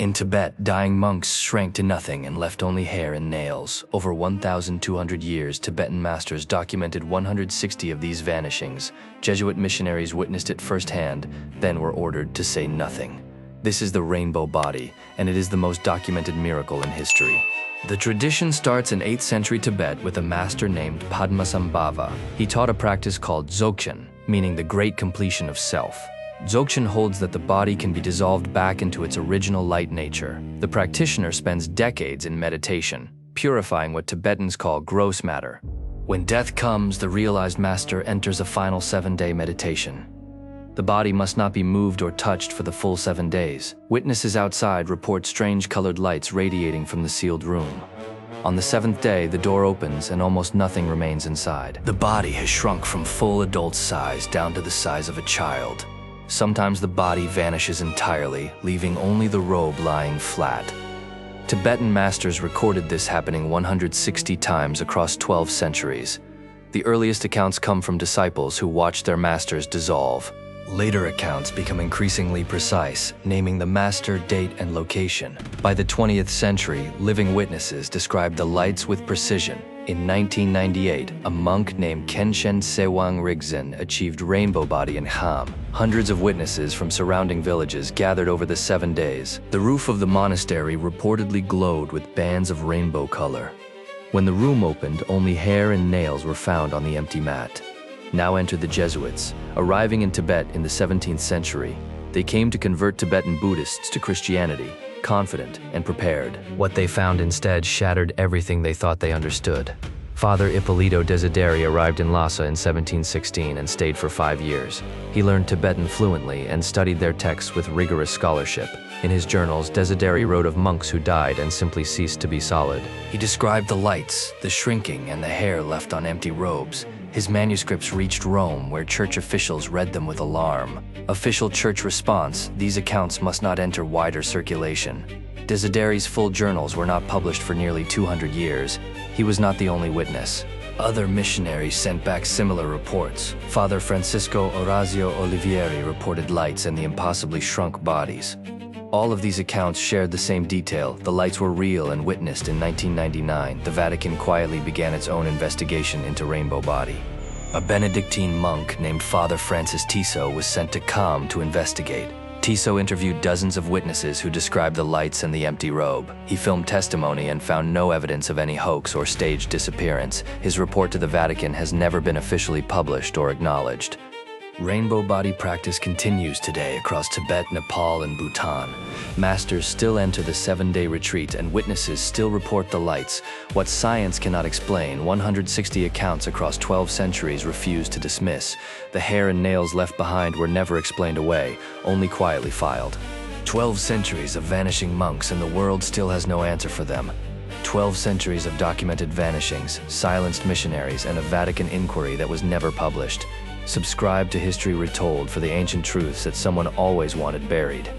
In Tibet, dying monks shrank to nothing and left only hair and nails. Over 1,200 years, Tibetan masters documented 160 of these vanishings. Jesuit missionaries witnessed it firsthand, then were ordered to say nothing. This is the rainbow body, and it is the most documented miracle in history. The tradition starts in 8th century Tibet with a master named Padmasambhava. He taught a practice called Dzogchen, meaning the great completion of self. Dzogchen holds that the body can be dissolved back into its original light nature. The practitioner spends decades in meditation, purifying what Tibetans call gross matter. When death comes, the realized master enters a final 7-day meditation. The body must not be moved or touched for the full 7 days. Witnesses outside report strange colored lights radiating from the sealed room. On the 7th day, the door opens and almost nothing remains inside. The body has shrunk from full adult size down to the size of a child. Sometimes the body vanishes entirely, leaving only the robe lying flat. Tibetan masters recorded this happening 160 times across 12 centuries. The earliest accounts come from disciples who watched their masters dissolve. Later accounts become increasingly precise, naming the master, date, and location. By the 20th century, living witnesses described the lights with precision. In 1998, a monk named Khenchen Tsewang Rigdzin achieved rainbow body in Kham. Hundreds of witnesses from surrounding villages gathered over the 7 days. The roof of the monastery reportedly glowed with bands of rainbow color. When the room opened, only hair and nails were found on the empty mat. Now enter the Jesuits. Arriving in Tibet in the 17th century, they came to convert Tibetan Buddhists to Christianity, confident and prepared. What they found instead shattered everything they thought they understood. Father Ippolito Desideri arrived in Lhasa in 1716 and stayed for 5 years. He learned Tibetan fluently and studied their texts with rigorous scholarship. In his journals, Desideri wrote of monks who died and simply ceased to be solid. He described the lights, the shrinking, and the hair left on empty robes. His manuscripts reached Rome, where church officials read them with alarm. Official church response: these accounts must not enter wider circulation. Desideri's full journals were not published for nearly 200 years. He was not the only witness. Other missionaries sent back similar reports. Father Francisco Orazio Olivieri reported lights and the impossibly shrunk bodies. All of these accounts shared the same detail. The lights were real and witnessed. In 1999, the Vatican quietly began its own investigation into rainbow body. A Benedictine monk named Father Francis Tiso was sent to Kham to investigate. Tiso interviewed dozens of witnesses who described the lights and the empty robe. He filmed testimony and found no evidence of any hoax or staged disappearance. His report to the Vatican has never been officially published or acknowledged. Rainbow body practice continues today across Tibet, Nepal, and Bhutan. Masters still enter the 7-day retreat and witnesses still report the lights. What science cannot explain, 160 accounts across 12 centuries refuse to dismiss. The hair and nails left behind were never explained away, only quietly filed. 12 centuries of vanishing monks and the world still has no answer for them. 12 centuries of documented vanishings, silenced missionaries, and a Vatican inquiry that was never published. Subscribe to History Retold for the ancient truths that someone always wanted buried.